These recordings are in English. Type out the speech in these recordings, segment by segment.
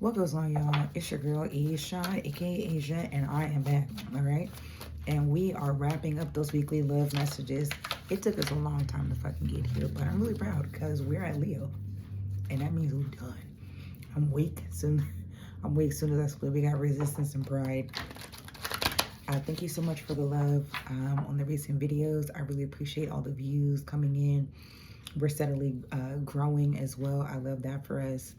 What goes on, y'all? It's your girl Aisha, aka Asia, and I am back. All right, and we are wrapping up those weekly love messages. It took us a long time to fucking get here, but I'm really proud because we're at Leo, and that means we're done. I'm weak soon. I'm weak soon as I split. We got resistance and pride. Thank you so much for the love on the recent videos. I really appreciate all the views coming in. We're steadily growing as well. I love that for us.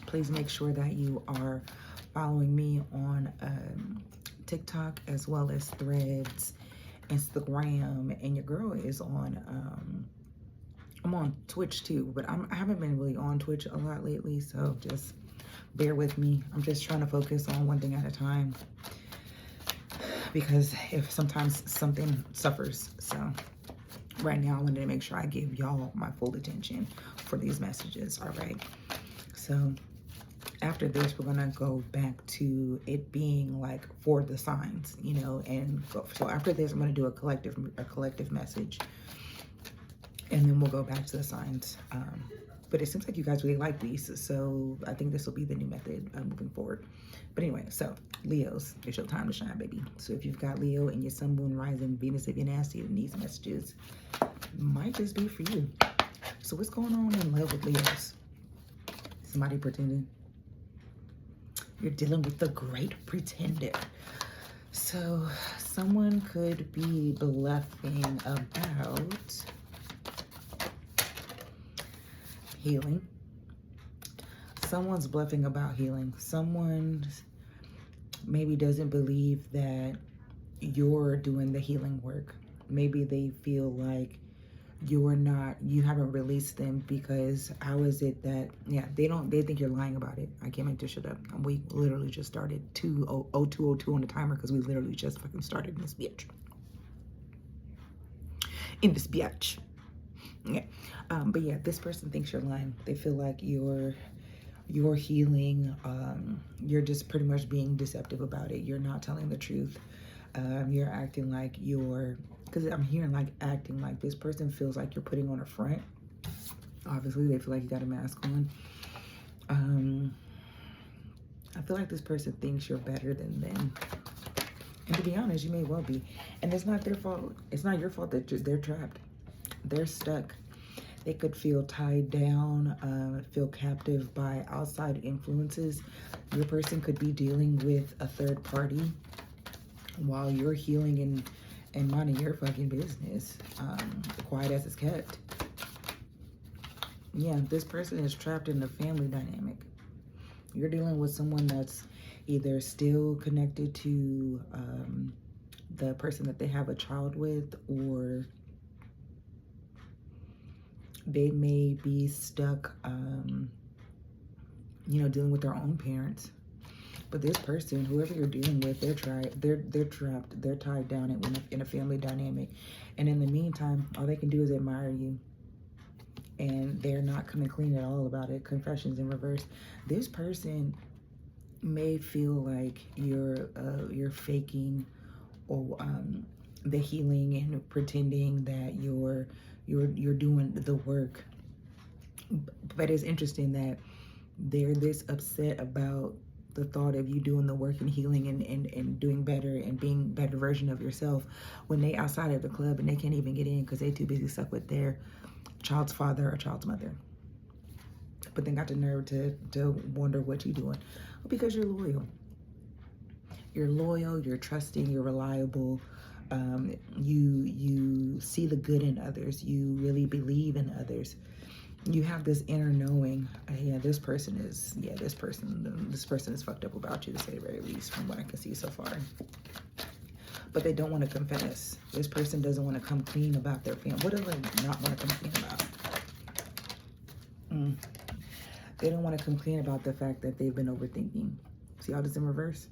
Please make sure that you are following me on TikTok as well as Threads, Instagram, and your girl is on, I'm on Twitch too, but I haven't been really on Twitch a lot lately, so just bear with me. I'm just trying to focus on one thing at a time because if sometimes something suffers. So right now I wanted to make sure I give y'all my full attention for these messages. All right, so after this, we're gonna go back to it being like for the signs, you know, and so after this, I'm gonna do a collective message, and then we'll go back to the signs. But it seems like you guys really like these, so I think this will be the new method moving forward. But anyway, so Leos, it's your time to shine, baby. So if you've got Leo in your sun, moon, rising, Venus, if you're nasty, then these messages might just be for you. So what's going on in love with Leos? Somebody pretending. You're dealing with the great pretender. So someone could be bluffing about healing. Someone's bluffing about healing. Someone maybe doesn't believe that you're doing the healing work. Maybe they feel like you haven't released them because how is it that, yeah, they think you're lying about it. I can't make this shit up. We literally just started 2:02:02 on the timer because we literally just fucking started in this bitch. Yeah. But yeah, this person thinks you're lying. They feel like you're healing. You're just pretty much being deceptive about it. You're not telling the truth. You're acting like because I'm hearing like acting like this person feels like you're putting on a front. Obviously, they feel like you got a mask on. I feel like this person thinks you're better than them. And to be honest, you may well be. And it's not their fault. It's not your fault that they're trapped. They're stuck. They could feel tied down, feel captive by outside influences. Your person could be dealing with a third party while you're healing and minding your fucking business, quiet as it's kept. Yeah, this person is trapped in a family dynamic. You're dealing with someone that's either still connected to the person that they have a child with, or they may be stuck, you know, dealing with their own parents. But this person, whoever you're dealing with, they're trapped, they're tied down in a family dynamic. And in the meantime, all they can do is admire you. And they're not coming clean at all about it. Confessions in reverse. This person may feel like you're faking or the healing and pretending that you're doing the work. But it's interesting that they're this upset about the thought of you doing the work and healing and doing better and being a better version of yourself when they outside of the club and they can't even get in because they're too busy stuck with their child's father or child's mother. But they got the nerve to wonder what you're doing. Well, because you're loyal. You're loyal, you're trusting, you're reliable. You see the good in others. You really believe in others. You have this inner knowing. Yeah, this person is fucked up about you, to say the very least, from what I can see so far. But they don't want to confess. This person doesn't want to come clean about their family. What do they not want to come clean about? They don't want to come clean about the fact that they've been overthinking. See all this in reverse?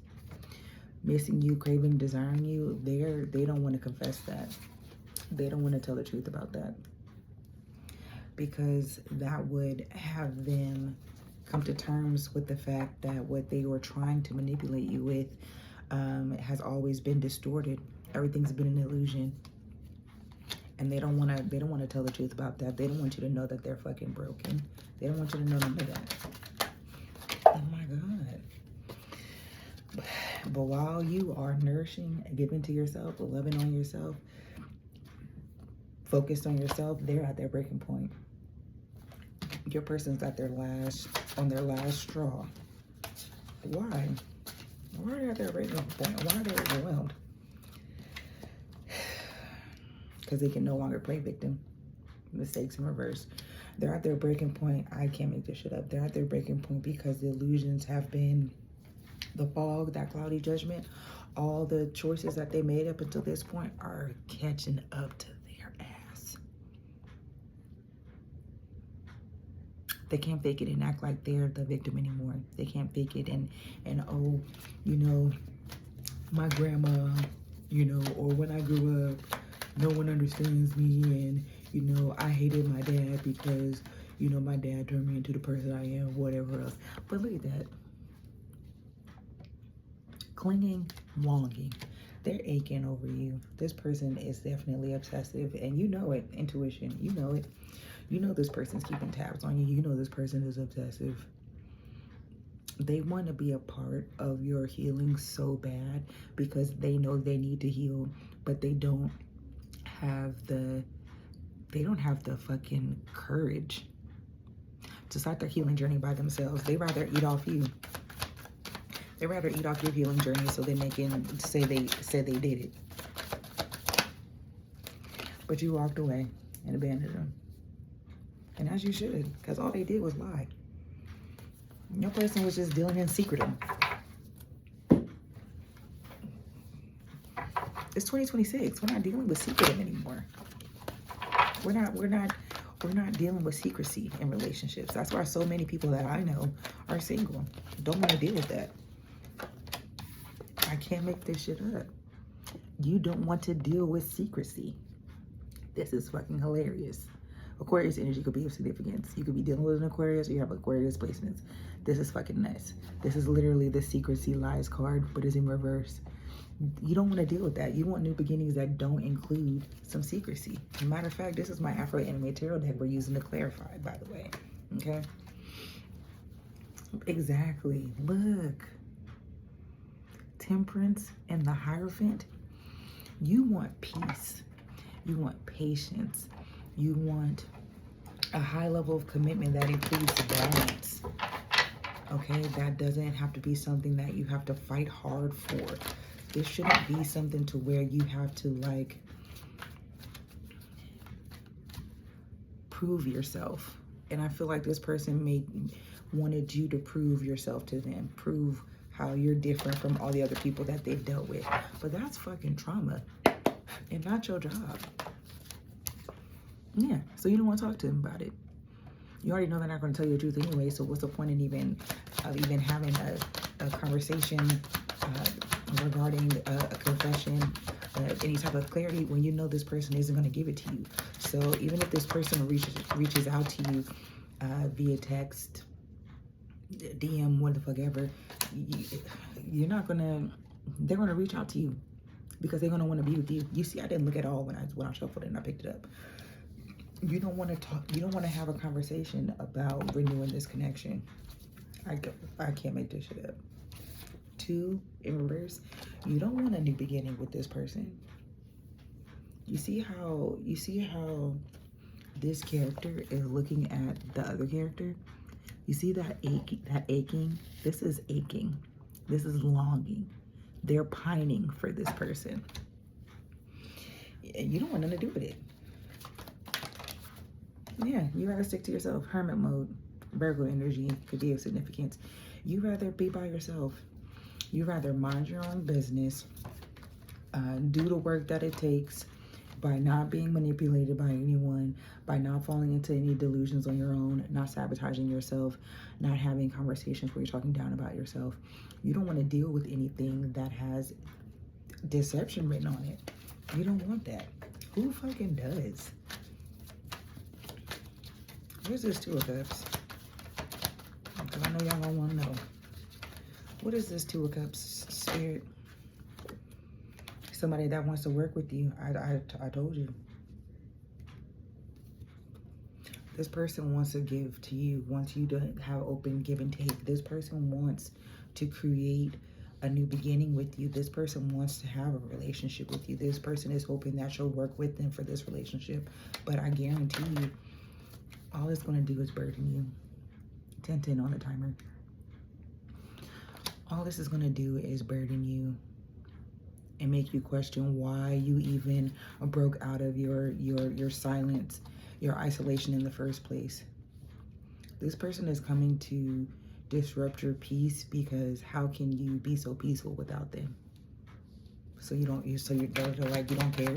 Missing you, craving, desiring you. They don't want to confess that. They don't want to tell the truth about that, because that would have them come to terms with the fact that what they were trying to manipulate you with has always been distorted. Everything's been an illusion, and they don't want to tell the truth about that. They don't want you to know that they're fucking broken. They don't want you to know none of that. Oh my God. But while you are nourishing and giving to yourself, loving on yourself, focused on yourself, they're at their breaking point. Your person's at on their last straw. Why? Why are they at their breaking point? Why are they overwhelmed? Because they can no longer play victim. Mistakes in reverse. They're at their breaking point. I can't make this shit up. They're at their breaking point because the illusions have been the fog, that cloudy judgment. All the choices that they made up until this point are catching up to their ass. They can't fake it and act like they're the victim anymore. They can't fake it and oh, you know, my grandma, you know, or when I grew up, no one understands me, and you know, I hated my dad because, you know, my dad turned me into the person I am, whatever else. But look at that. Clinging, longing. They're aching over you. This person is definitely obsessive, and you know it. Intuition, you know it. You know this person's keeping tabs on you. You know this person is obsessive. They want to be a part of your healing so bad because they know they need to heal, but they don't have the fucking courage to start their healing journey by themselves. They rather eat off you. They rather eat off your healing journey so then they can say they did it. But you walked away and abandoned them. And as you should, because all they did was lie. Your person was just dealing in secretum. It's 2026. We're not dealing with secretum anymore. We're not dealing with secrecy in relationships. That's why so many people that I know are single. Don't want to deal with that. I can't make this shit up. You don't want to deal with secrecy. This is fucking hilarious. Aquarius energy could be of significance. You could be dealing with an Aquarius or you have Aquarius placements. This is fucking nuts. This is literally the secrecy lies card, but it's in reverse. You don't want to deal with that. You want new beginnings that don't include some secrecy. As a matter of fact, this is my Afro Anime Tarot deck we're using to clarify, by the way. Okay? Exactly. Look. Temperance and the Hierophant. You want peace. You want patience. You want a high level of commitment that includes balance. Okay? That doesn't have to be something that you have to fight hard for. This shouldn't be something to where you have to like prove yourself. And I feel like this person wanted you to prove yourself to them. Prove how you're different from all the other people that they've dealt with. But that's fucking trauma and not your job. Yeah, so you don't want to talk to them about it. You already know they're not going to tell you the truth anyway, so what's the point in even having a conversation regarding a confession, any type of clarity when you know this person isn't going to give it to you. So even if this person reaches out to you via text, DM, what the fuck ever, you're not gonna, they're gonna reach out to you because they're gonna want to be with you. You see, I didn't look at all when I shuffled it and I picked it up. You don't want to talk, you don't want to have a conversation about renewing this connection. I can't make this shit up. 2 in reverse. You don't want a new beginning with this person. You see how this character is looking at the other character? You see that aching? This is aching. This is longing. They're pining for this person. You don't want nothing to do with it. Yeah, you rather stick to yourself. Hermit mode. Virgo energy could be of significance. You rather be by yourself. You rather mind your own business. Do the work that it takes by not being manipulated by anyone, by not falling into any delusions on your own, not sabotaging yourself, not having conversations where you're talking down about yourself. You don't want to deal with anything that has deception written on it. You don't want that. Who fucking does? Where's this 2 of Cups? Because I know y'all gonna want to know. What is this 2 of Cups, Spirit? Somebody that wants to work with you. I told you. This person wants to give to you, wants you to have open give and take. This person wants to create a new beginning with you. This person wants to have a relationship with you. This person is hoping that you'll work with them for this relationship. But I guarantee you, all it's going to do is burden you. 10-10 on the timer. All this is going to do is burden you and make you question why you even broke out of your silence, your isolation in the first place. This person is coming to disrupt your peace, because how can you be so peaceful without them? So you're like, you don't care?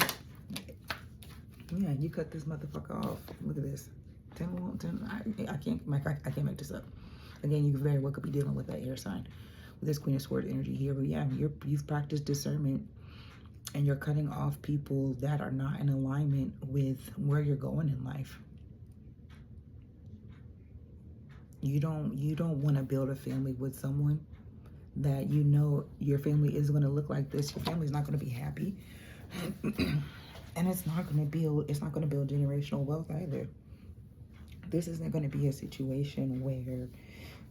Yeah, you cut this motherfucker off. Look at this. 10, I can't make this up. Again, you very well could be dealing with that air sign with this Queen of Swords energy here. But yeah, you've practiced discernment, and you're cutting off people that are not in alignment with where you're going in life. You don't want to build a family with someone that you know your family is going to look like this. Your family's not going to be happy. And it's not going to build generational wealth either. This isn't going to be a situation where,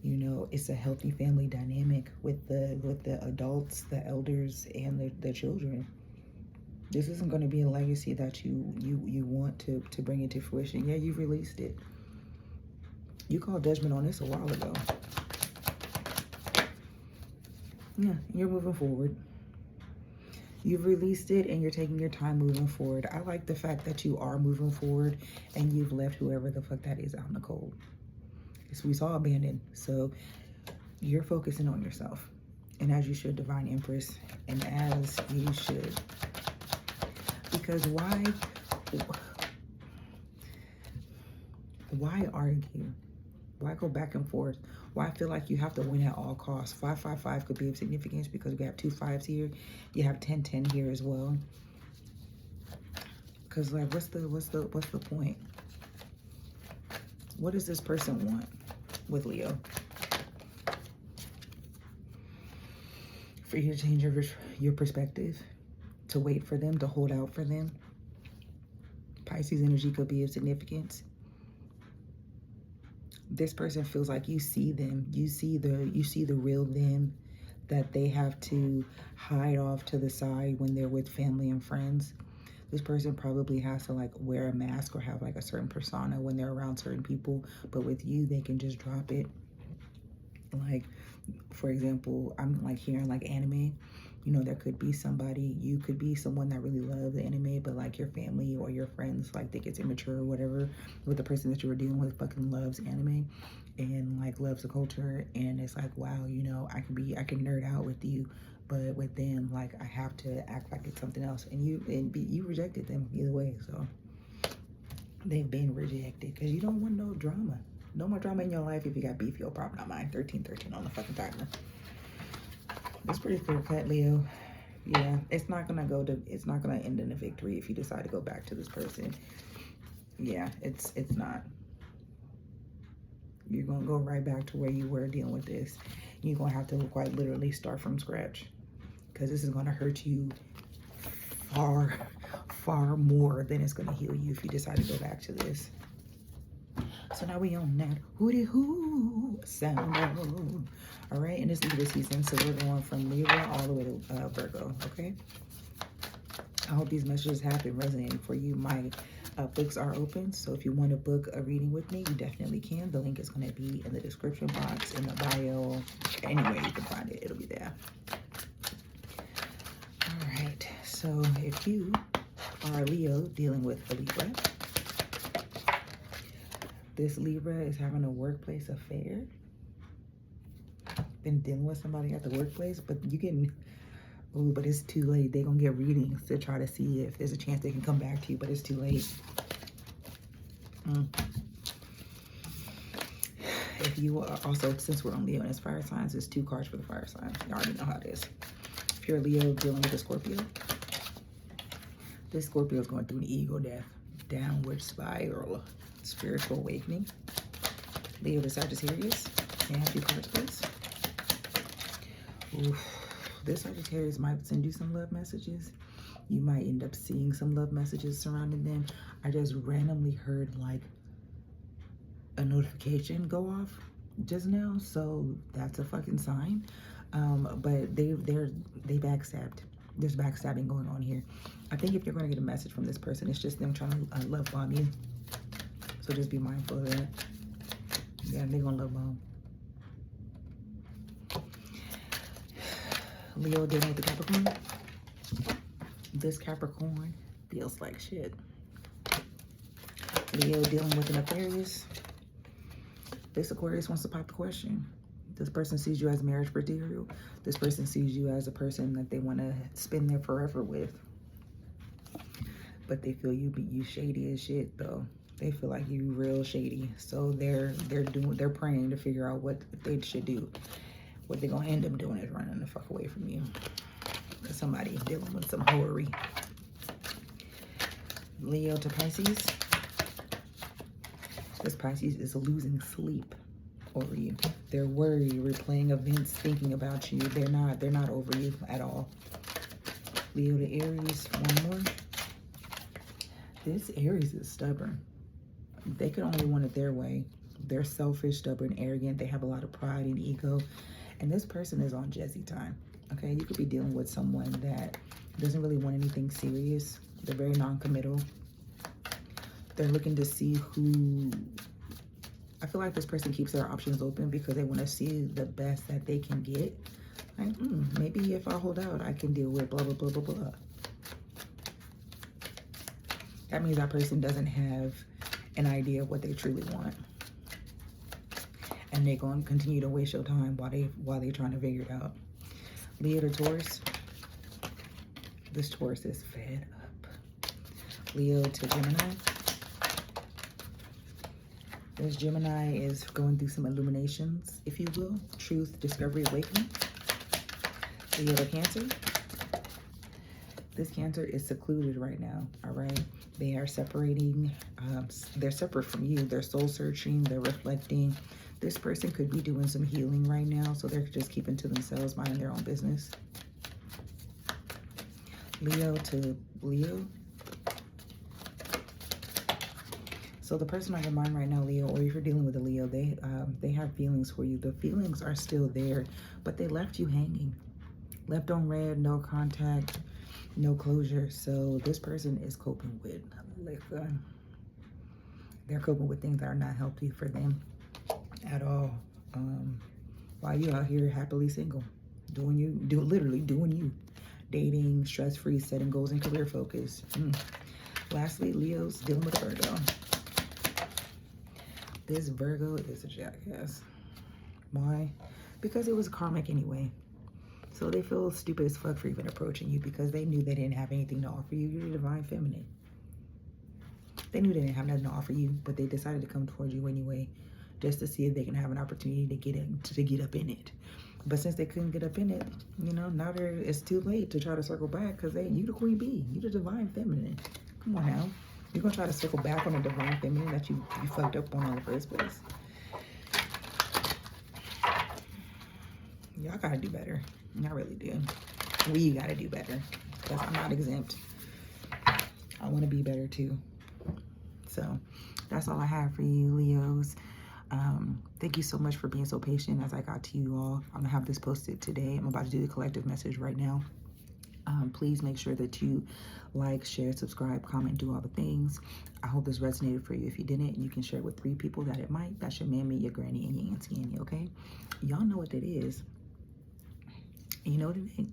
you know, it's a healthy family dynamic with the adults, the elders, and the children. This isn't going to be a legacy that you want to bring into fruition. Yeah, you've released it. You called judgment on this a while ago. Yeah, you're moving forward. You've released it, and you're taking your time moving forward. I like the fact that you are moving forward, and you've left whoever the fuck that is out in the cold. We saw abandoned. So you're focusing on yourself. And as you should, Divine Empress. And as you should. Because why argue? Why go back and forth? Why feel like you have to win at all costs? 555 could be of significance because we have 2 5s here. You have 10-10 here as well. Because like, what's the point? What does this person want with Leo? For you to change your perspective, to wait for them, to hold out for them. Pisces energy could be of significance. This person feels like you see them. You see the real them that they have to hide off to the side when they're with family and friends. This person probably has to like wear a mask or have like a certain persona when they're around certain people, but with you they can just drop it. Like, for example, I'm like hearing like anime. You know, there could be somebody, you could be someone that really loves anime, but like your family or your friends like think it's immature or whatever, with the person that you were dealing with fucking loves anime and like loves the culture, and it's like, wow, you know, I can nerd out with you, but with them, like I have to act like it's something else, and you rejected them either way. So they've been rejected because you don't want no drama. No more drama in your life. If you got beef, your problem, not mine. 13-13 on the fucking timer. It's pretty clear cut, Leo. Yeah, it's not gonna end in a victory if you decide to go back to this person. Yeah, it's not. You're gonna go right back to where you were dealing with this. You're gonna have to quite literally start from scratch, because this is gonna hurt you far more than it's gonna heal you if you decide to go back to this. So now we on that hootie hoo sound. All right, and it's Libra season, so we're going from Libra all the way to Virgo. Okay. I hope these messages have been resonating for you. My books are open, so if you want to book a reading with me, you definitely can. The link is going to be in the description box, in the bio, anywhere you can find it, it'll be there. All right, so if you are Leo dealing with a Libra, this Libra is having a workplace affair. Been dealing with somebody at the workplace, but you can, ooh, but it's too late. They're gonna get readings to try to see if there's a chance they can come back to you, but it's too late. If you are also, since we're on Leo and it's fire signs, there's 2 cards for the fire sign. You already know how it is. If you're a Leo dealing with a Scorpio, this Scorpio is going through an ego death, downward spiral, spiritual awakening. Leo to Sagittarius, can I have 2 cards, please? Oof. This Sagittarius might send you some love messages. You might end up seeing some love messages surrounding them. I just randomly heard like a notification go off just now, so that's a fucking sign. But they backstabbed. There's backstabbing going on here. I think if you're going to get a message from this person, it's just them trying to love bomb you. So just be mindful of that. Yeah, they're going to love bomb. Leo dealing with the Capricorn. This Capricorn feels like shit. Leo dealing with an Aquarius. This Aquarius wants to pop the question. This person sees you as marriage material. This person sees you as a person that they want to spend their forever with. But they feel you shady as shit though. They feel like you real shady. So they're praying to figure out what they should do. What they're gonna end up doing is running the fuck away from you. Because somebody's dealing with some whorery. Leo to Pisces. This Pisces is losing sleep over you. They're worried, replaying events, thinking about you. They're not over you at all. Leo to Aries, one more. This Aries is stubborn. They could only want it their way. They're selfish, stubborn, arrogant. They have a lot of pride and ego. And this person is on Jezzy time. Okay, you could be dealing with someone that doesn't really want anything serious. They're very non-committal. They're looking to see who... I feel like this person keeps their options open because they want to see the best that they can get. Like, maybe if I hold out, I can deal with blah, blah, blah, blah, blah. That means that person doesn't have an idea of what they truly want. And they're going to continue to waste your time while they're trying to figure it out. Leo to Taurus. This Taurus is fed up. Leo to Gemini. This Gemini is going through some illuminations, if you will. Truth, discovery, awakening. Leo to Cancer. This Cancer is secluded right now, all right? They are separating. They're separate from you. They're soul searching. They're reflecting. This person could be doing some healing right now, so they're just keeping to themselves, minding their own business. Leo to Leo. So the person on your mind right now, Leo, or if you're dealing with a Leo, they have feelings for you. The feelings are still there, but they left you hanging. Left on red, no contact, no closure. So this person is coping with, they're coping with things that are not healthy for them at all. While you out here happily single, literally doing you. Dating, stress-free, setting goals and career focus. Lastly, Leo's dealing with a Virgo. This Virgo is a jackass. Why? Because it was karmic anyway. So they feel stupid as fuck for even approaching you because they knew they didn't have anything to offer you. You're the divine feminine. They knew they didn't have nothing to offer you, but they decided to come towards you anyway, just to see if they can have an opportunity to get up in it. But since they couldn't get up in it, now it's too late to try to circle back because you the queen bee. You the divine feminine. Come on now. You're going to try to circle back on the divine feminine that you fucked up on in the first place. Y'all got to do better. I really do. We got to do better because I'm not exempt. I want to be better too. So that's all I have for you, Leos. Thank you so much for being so patient as I got to you all. I'm going to have this posted today. I'm about to do the collective message right now. Please make sure that you like, share, subscribe, comment, do all the things. I hope this resonated for you. If you didn't, you can share it with 3 people that it might. That's your mammy, your granny, and your auntie, and you, okay? Y'all know what that is. And you know what it ain't.